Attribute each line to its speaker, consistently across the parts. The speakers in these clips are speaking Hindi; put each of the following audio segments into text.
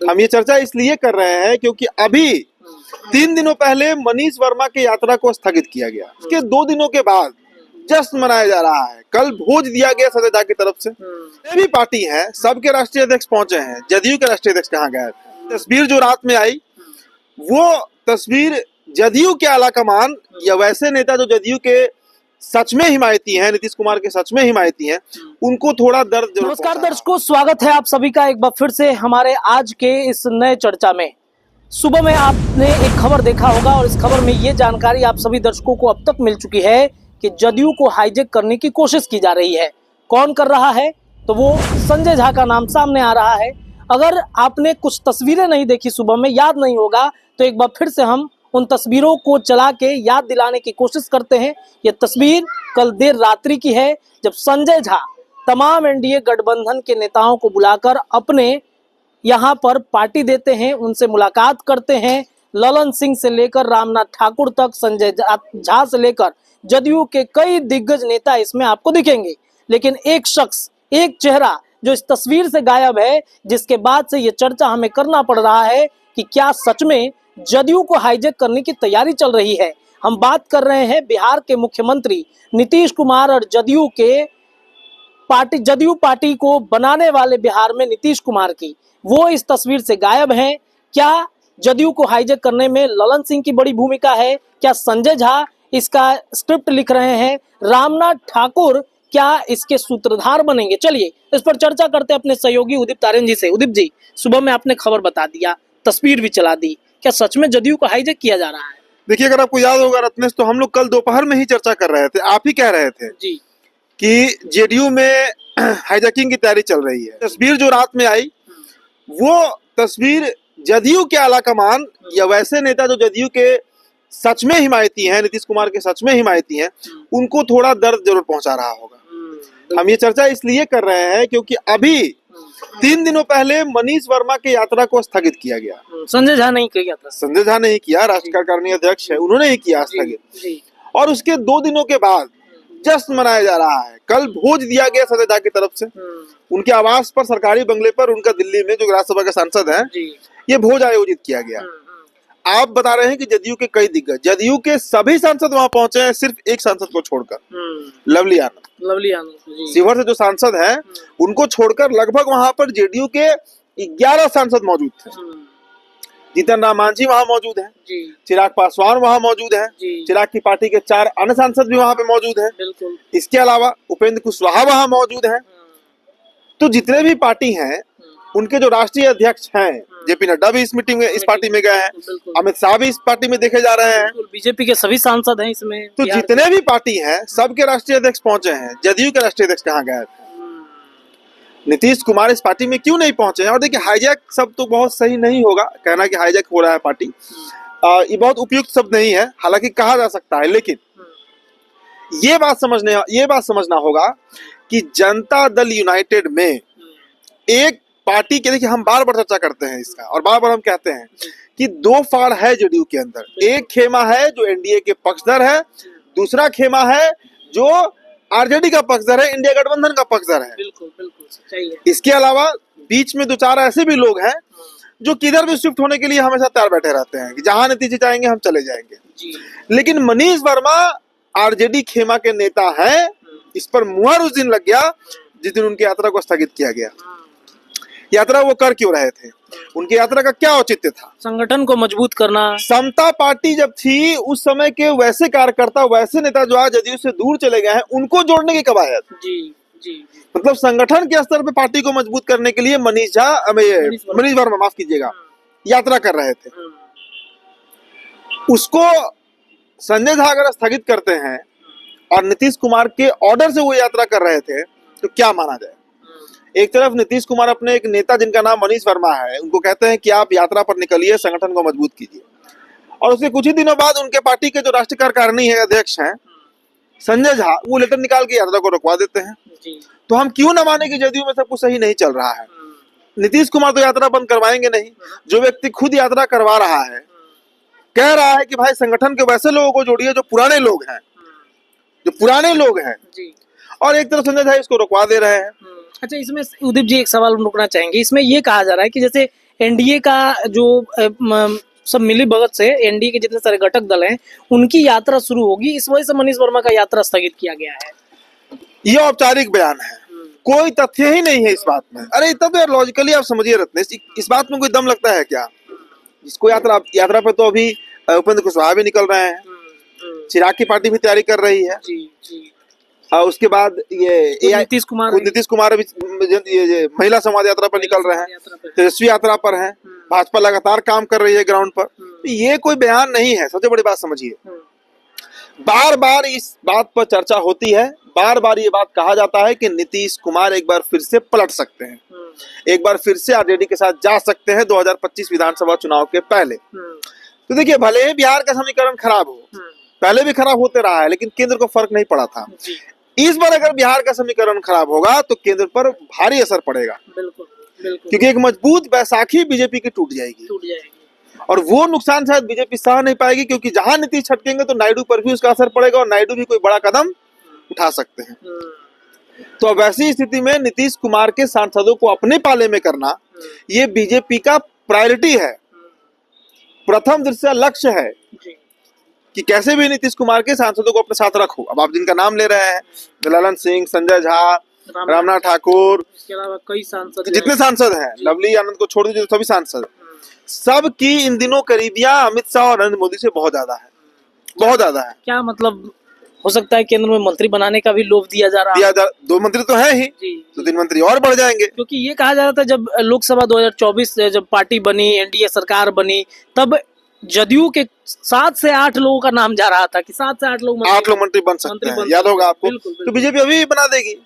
Speaker 1: हम ये चर्चा इसलिए कर रहे हैं क्योंकि अभी 3 दिनों पहले मनीष वर्मा की यात्रा को स्थगित किया गया। उसके 2 दिनों के बाद जश्न मनाया जा रहा है। कल भोज दिया गया संजय झा की तरफ से। ये भी पार्टी है, सबके राष्ट्रीय अध्यक्ष पहुंचे हैं। जदयू के राष्ट्रीय अध्यक्ष कहाँ गए? तस्वीर जो रात में आई वो तस्वीर जदयू के आला कमान या वैसे नेता जो जदयू के सच में हिमायती हैं, नीतीश कुमार के सच में हिमायती हैं, उनको थोड़ा दर्द।
Speaker 2: नमस्कार दर्शकों, स्वागत है आप सभी का एक बार फिर से हमारे आज के इस नए चर्चा में। सुबह में आपने एक खबर देखा होगा और इस खबर में ये जानकारी आप सभी दर्शकों को अब तक मिल चुकी है कि जदयू को हाईजैक करने की कोशिश की जा रही है। कौन कर रहा है? तो वो संजय झा का नाम सामने आ रहा है। अगर आपने कुछ तस्वीरें नहीं देखी सुबह में, याद नहीं होगा, तो एक बार फिर से हम उन तस्वीरों को चला के याद दिलाने की कोशिश करते हैं। ये तस्वीर कल देर रात्रि की है, जब संजय झा तमाम एनडीए गठबंधन के नेताओं को बुलाकर अपने यहाँ पर पार्टी देते हैं, उनसे मुलाकात करते हैं। ललन सिंह से लेकर रामनाथ ठाकुर तक, संजय झा से लेकर जदयू के कई दिग्गज नेता इसमें आपको दिखेंगे। लेकिन एक शख्स, एक चेहरा जो इस तस्वीर से गायब है, जिसके बाद से ये चर्चा हमें करना पड़ रहा है कि क्या सच में जदयू को हाईजैक करने की तैयारी चल रही है। हम बात कर रहे हैं बिहार के मुख्यमंत्री नीतीश कुमार और जदयू पार्टी को बनाने वाले बिहार में नीतीश कुमार की। वो इस तस्वीर से गायब हैं। क्या जदयू को हाईजैक करने में ललन सिंह की बड़ी भूमिका है? क्या संजय झा इसका स्क्रिप्ट लिख रहे हैं? रामनाथ ठाकुर क्या इसके सूत्रधार बनेंगे? चलिए इस पर चर्चा करते हैं अपने सहयोगी उदित तारेन जी से। उदित जी, सुबह में आपने खबर बता दिया, तस्वीर भी चला दी, क्या सच में जदयू को हाईजैक किया जा रहा है?
Speaker 1: देखिए, अगर आपको याद होगा रत्नेश, तो हम लोग कल दोपहर में ही चर्चा कर रहे थे। आप ही कह रहे थे
Speaker 2: जी
Speaker 1: कि जेडीयू में हाईजैकिंग की तैयारी चल रही है। तस्वीर जो रात में आई वो तस्वीर जदयू के आला कमान या वैसे नेता जो जदयू के सच में हिमायती हैं, नीतीश कुमार के सच में हिमायती हैं, उनको थोड़ा दर्द जरूर पहुंचा रहा होगा। हम ये चर्चा इसलिए कर रहे हैं क्योंकि अभी 3 दिनों पहले मनीष वर्मा की यात्रा को स्थगित किया गया।
Speaker 2: संजय झा नहीं किया था।
Speaker 1: संजय झा नहीं किया, राष्ट्रीय कार्यकारिणी अध्यक्ष है, उन्होंने ही किया स्थगित। और उसके 2 दिनों के बाद जश्न मनाया जा रहा है। कल भोज दिया गया संजय झा की तरफ से। उनके आवास पर, सरकारी बंगले पर, उनका दिल्ली में जो राज्यसभा के सांसद हैं, ये भोज आयोजित किया गया। आप बता रहे हैं कि जदयू के कई दिग्गज, जदयू के सभी सांसद वहां पहुंचे हैं, सिर्फ एक सांसद को छोड़कर, लवली आनंद। शिवहर से जो सांसद हैं उनको छोड़कर लगभग वहां पर जेडीयू के 11 सांसद मौजूद थे। जीतन राम मांझी वहां मौजूद हैं, चिराग पासवान वहां मौजूद हैं, चिराग की पार्टी के 4 अन्य सांसद भी वहां पे मौजूद हैं। इसके अलावा उपेंद्र कुशवाहा वहां मौजूद हैं। तो जितने भी पार्टी हैं, उनके जो राष्ट्रीय अध्यक्ष हैं, जेपी नड्डा भी इस मीटिंग में, इस पार्टी में गए हैं, अमित शाह भी इस पार्टी में देखे जा रहे हैं,
Speaker 2: बीजेपी के सभी सांसद हैं इसमें।
Speaker 1: तो जितने भी पार्टी हैं सबके राष्ट्रीय अध्यक्ष पहुंचे हैं। जदयू के राष्ट्रीय अध्यक्ष कहाँ गए? नीतीश कुमार इस पार्टी में क्यों नहीं पहुंचे हैं? और देखिए, हाईजैक शब्द तो बहुत सही नहीं होगा कहना कि हाईजैक हो रहा है पार्टी। ये बहुत उपयुक्त शब्द नहीं है, हालांकि कहा जा सकता है, लेकिन ये बात समझना होगा कि जनता दल यूनाइटेड में एक पार्टी के, देखिए हम बार बार चर्चा करते हैं इसका और बार बार हम कहते हैं कि 2 फाड़ है जदयू के अंदर। एक खेमा है जो एनडीए के पक्षधर है, दूसरा खेमा है जो आरजेडी का पक्षधर है, इंडिया गठबंधन का पक्षधर है।
Speaker 2: बिल्कुल सही है।
Speaker 1: इसके अलावा बीच में 2-4 ऐसे भी लोग हैं जो किधर भी शिफ्ट होने के लिए हमेशा तैयार बैठे रहते हैं कि जहां नीतीश जी चाहेंगे हम चले जाएंगे। लेकिन मनीष वर्मा आरजेडी खेमा के नेता हैं। इस पर मुहर उस दिन लग गया जिस दिन उनकी यात्रा को स्थगित किया गया। यात्रा वो कर क्यों रहे थे? उनकी यात्रा का क्या औचित्य था?
Speaker 2: संगठन को मजबूत करना।
Speaker 1: समता पार्टी जब थी उस समय के वैसे कार्यकर्ता, वैसे नेता जो आज जदयू से दूर चले गए हैं, उनको जोड़ने की कवायद। जी मतलब संगठन के स्तर पे पार्टी को मजबूत करने के लिए मनीष वर्मा, माफ कीजिएगा, यात्रा कर रहे थे। उसको संजय झा अगर स्थगित करते हैं और नीतीश कुमार के ऑर्डर से वो यात्रा कर रहे थे, तो क्या माना जाए? एक तरफ नीतीश कुमार अपने एक नेता जिनका नाम मनीष वर्मा है, उनको कहते हैं कि आप यात्रा पर निकलिए, संगठन को मजबूत कीजिए, और उसके कुछ ही दिनों बाद उनके पार्टी के जो राष्ट्रीय कार्यकारिणी है अध्यक्ष हैं संजय झा, वो लेटर निकाल के यात्रा को रुकवा देते हैं। तो हम क्यों न माने कि जदयू में सब कुछ सही नहीं चल रहा है? नीतीश कुमार तो यात्रा बंद करवाएंगे नहीं। जो व्यक्ति खुद यात्रा करवा रहा है, कह रहा है कि भाई संगठन के वैसे लोगों को जोड़िए जो पुराने लोग हैं, और एक तरफ संजय झा इसको रुकवा दे रहे हैं।
Speaker 2: अच्छा, इसमें उदीप जी एक सवाल रुकना चाहेंगे। इसमें ये कहा जा रहा है कि जैसे एनडीए का जो सब मिली भगत से एनडीए के जितने सारे घटक दल हैं उनकी यात्रा शुरू होगी, इस वजह से मनीष वर्मा का यात्रा स्थगित किया गया है।
Speaker 1: ये औपचारिक बयान है, कोई तथ्य ही नहीं है इस बात में। अरे तब यार लॉजिकली आप समझिए रत्नेश, इस बात में कोई दम लगता है क्या? इसको यात्रा पे तो अभी उपेंद्र कुशवाहा भी निकल रहे हैं, चिराग की पार्टी भी तैयारी कर रही है और उसके बाद ये
Speaker 2: नीतीश
Speaker 1: कुमार अभी ये महिला संवाद यात्रा पर निकल रहे हैं, तेजस्वी यात्रा पर हैं, भाजपा लगातार काम कर रही है ग्राउंड पर। तो ये कोई बयान नहीं है, सबसे बड़ी बात समझिए। बार बार इस बात पर चर्चा होती है, बार बार ये बात कहा जाता है कि नीतीश कुमार एक बार फिर से पलट सकते हैं, एक बार फिर से आरजेडी के साथ जा सकते हैं 2025 विधानसभा चुनाव के पहले। तो देखिए, भले ही बिहार का समीकरण खराब हो, पहले भी खराब होते रहा है, लेकिन केंद्र को फर्क नहीं पड़ा था। इस बार अगर बिहार का समीकरण खराब होगा तो केंद्र पर भारी असर पड़ेगा,
Speaker 2: बिल्कुल, बिल्कुल।
Speaker 1: क्योंकि एक मजबूत बैसाखी बीजेपी की टूट जाएगी और वो नुकसान शायद बीजेपी सह नहीं पाएगी, क्योंकि जहां नीतीश छटकेंगे तो नायडू पर भी उसका असर पड़ेगा और नायडू भी कोई बड़ा कदम उठा सकते हैं। तो अब ऐसी स्थिति में नीतीश कुमार के सांसदों को अपने पाले में करना ये बीजेपी का प्रायोरिटी है, प्रथम दृष्टया लक्ष्य है कि कैसे भी नीतीश कुमार के सांसदों को अपने साथ रखो। अब आप जिनका नाम ले रहे हैं, ललन सिंह, संजय झा, रामनाथ ठाकुर,
Speaker 2: इसके अलावा कई सांसद,
Speaker 1: जितने सांसद हैं, लवली आनंद को छोड़ दीजिए, सभी सांसद, सब की इन दिनों करीबियां अमित शाह और नरेंद्र मोदी से बहुत ज्यादा है, बहुत ज्यादा है।
Speaker 2: क्या मतलब हो सकता है केंद्र में मंत्री बनाने का भी लोभ दिया जा रहा है?
Speaker 1: 2 मंत्री तो है ही, तो 3 मंत्री और बढ़ जाएंगे।
Speaker 2: क्योंकि ये कहा जा रहा था जब लोकसभा 2024 जब पार्टी बनी, एनडीए सरकार बनी, तब जदयू के 7 से 8 लोगों का नाम जा रहा था कि 7 से 8 लोग
Speaker 1: मंत्री बन सकते हैं, याद होगा आपको। तो बीजेपी अभी भी बना देगी,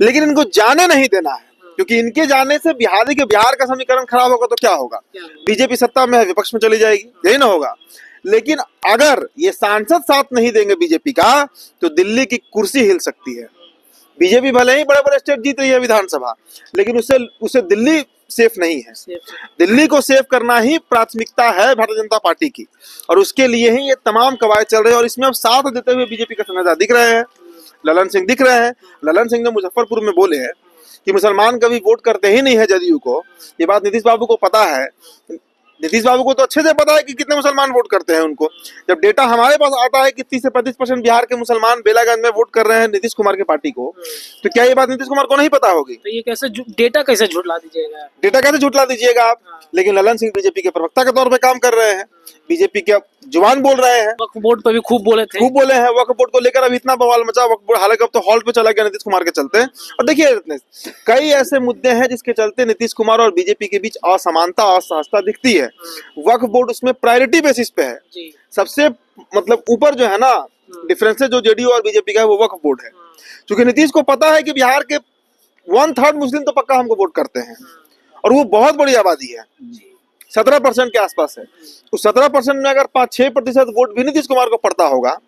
Speaker 1: लेकिन इनको जाने नहीं देना है, क्योंकि इनके जाने से बिहार का समीकरण खराब होगा तो क्या होगा? बीजेपी सत्ता में है, विपक्ष में चली जाएगी, यही ना होगा। लेकिन अगर ये सांसद साथ नहीं देंगे बीजेपी का तो दिल्ली की कुर्सी हिल सकती है। बीजेपी भले ही बड़े बड़े स्टेट जीत रही है विधानसभा, लेकिन उसे दिल्ली सेफ नहीं है। दिल्ली को सेफ करना ही प्राथमिकता है भारतीय जनता पार्टी की, और उसके लिए ही ये तमाम कवायद चल रहे हैं। और इसमें अब साथ देते हुए बीजेपी का संजय दिख रहे हैं, ललन सिंह दिख रहे हैं। ललन सिंह ने मुजफ्फरपुर में बोले हैं कि मुसलमान कभी वोट करते ही नहीं है जदयू को। ये बात नीतीश बाबू को पता है, नीतीश बाबू को तो अच्छे से पता है कि कितने मुसलमान वोट करते हैं उनको। जब डेटा हमारे पास आता है कि 30 से 35% बिहार के मुसलमान बेलागंज में वोट कर रहे हैं नीतीश कुमार की पार्टी को, तो क्या ये बात नीतीश कुमार को नहीं पता होगी?
Speaker 2: तो ये कैसे डेटा कैसे झुठला दीजिएगा?
Speaker 1: डेटा कैसे झुठला दीजिएगा आप? लेकिन ललन सिंह बीजेपी के प्रवक्ता के तौर पे काम कर रहे हैं, बीजेपी के जुबान बोल रहे हैं।
Speaker 2: वक्फ बोर्ड पर भी खूब बोले
Speaker 1: हैं। वक्फ बोर्ड को लेकर अभी इतना बवाल मचा, वक्फ बोर्ड हालांकि अब तो हॉल्ट पे चला गया नीतीश कुमार के चलते। और देखिए कई ऐसे मुद्दे हैं जिसके चलते नीतीश कुमार और बीजेपी के बीच असमानता, असहजता दिखती है। वक्फ बोर्ड उसमें प्रायोरिटी बेसिस पे है, सबसे मतलब ऊपर जो है ना डिफरेंसेस जो जेडीयू और बीजेपी का है वो वक्फ बोर्ड है। क्योंकि नीतीश को पता है कि बिहार के 1/3 मुस्लिम तो पक्का हमको वोट करते हैं, और वो बहुत बड़ी आबादी है, 17% के आसपास है। उस 17% में अगर 5-6% वोट भी नीतीश कुमार को पड़ता होगा,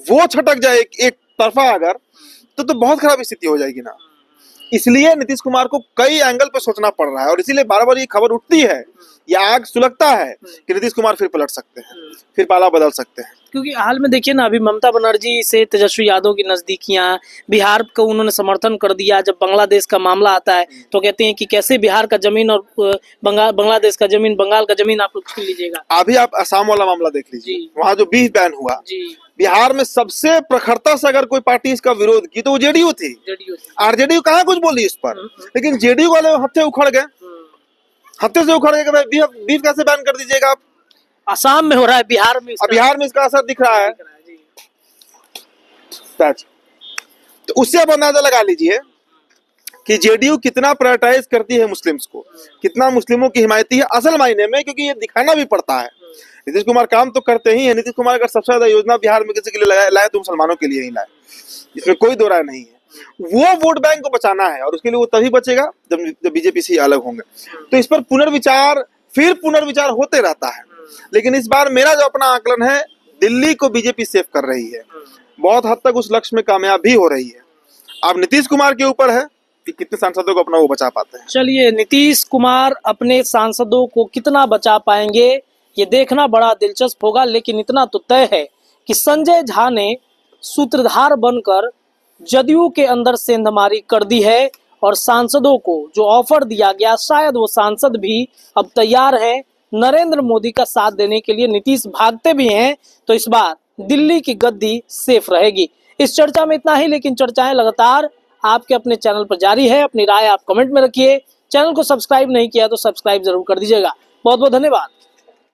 Speaker 1: वो छटक जाए एक तरफा अगर, तो बहुत खराब स्थिति हो जाएगी ना। इसलिए नीतीश कुमार को कई एंगल पे सोचना पड़ रहा है, और इसीलिए बार बार ये खबर उठती है, ये आग सुलगता है कि नीतीश कुमार फिर पलट सकते हैं, फिर पाला बदल सकते हैं।
Speaker 2: क्योंकि हाल में देखिए ना, अभी ममता बनर्जी से तेजस्वी यादव की नजदीकियां, बिहार को उन्होंने समर्थन कर दिया। जब बांग्लादेश का मामला आता है तो कहते हैं कि कैसे बिहार का जमीन और बांग्लादेश का जमीन, बंगाल का जमीन आप लोग छीन लीजिएगा।
Speaker 1: अभी आप असम वाला मामला देख लीजिए, वहाँ जो बीफ बैन हुआ, बिहार में सबसे प्रखरता से अगर कोई पार्टी इसका विरोध की तो वो जेडीयू थी। आरजेडीयू कहाँ कुछ बोली इस पर, लेकिन जेडीयू वाले हत्थे उखड़ गए, हत्थे से उखड़ गए कि बीफ कैसे बैन कर दीजिएगा आप।
Speaker 2: असम में हो रहा है, बिहार में इसका
Speaker 1: असर दिख रहा है। तो उससे आप अंदाजा लगा लीजिए कि जेडीयू कितना प्रायोरिटाइज करती है मुस्लिम्स को, कितना मुस्लिमों की हिमायती है असल मायने में, क्योंकि ये दिखाना भी पड़ता है। नीतीश कुमार काम तो करते ही है। नीतीश कुमार अगर सबसे ज्यादा योजना बिहार में किसी के लिए लाए तो मुसलमानों के लिए ही लाए, इसमें कोई दो राय नहीं है। वो वोट बैंक को बचाना है, और उसके लिए वो तभी बचेगा जब बीजेपी से अलग होंगे। तो इस पर पुनर्विचार होते रहता है। लेकिन इस बार मेरा जो अपना आकलन है, दिल्ली को बीजेपी सेफ कर रही है, बहुत हद तक उस लक्ष्य में कामयाब भी हो रही है। अब नीतीश कुमार के ऊपर है कि कितने सांसदों को अपना वो बचा पाते हैं।
Speaker 2: चलिए, नीतीश कुमार अपने सांसदों को कितना बचा पाएंगे ये देखना बड़ा दिलचस्प होगा। लेकिन इतना तो तय है कि संजय झा ने सूत्रधार बनकर जदयू के अंदर सेंधमारी कर दी है, और सांसदों को जो ऑफर दिया गया, शायद वो सांसद भी अब तैयार हैं नरेंद्र मोदी का साथ देने के लिए। नीतीश भागते भी हैं तो इस बार दिल्ली की गद्दी सेफ रहेगी। इस चर्चा में इतना ही, लेकिन चर्चाएं लगातार आपके अपने चैनल पर जारी है। अपनी राय आप कमेंट में रखिए। चैनल को सब्सक्राइब नहीं किया तो सब्सक्राइब जरूर कर दीजिएगा। बहुत बहुत धन्यवाद।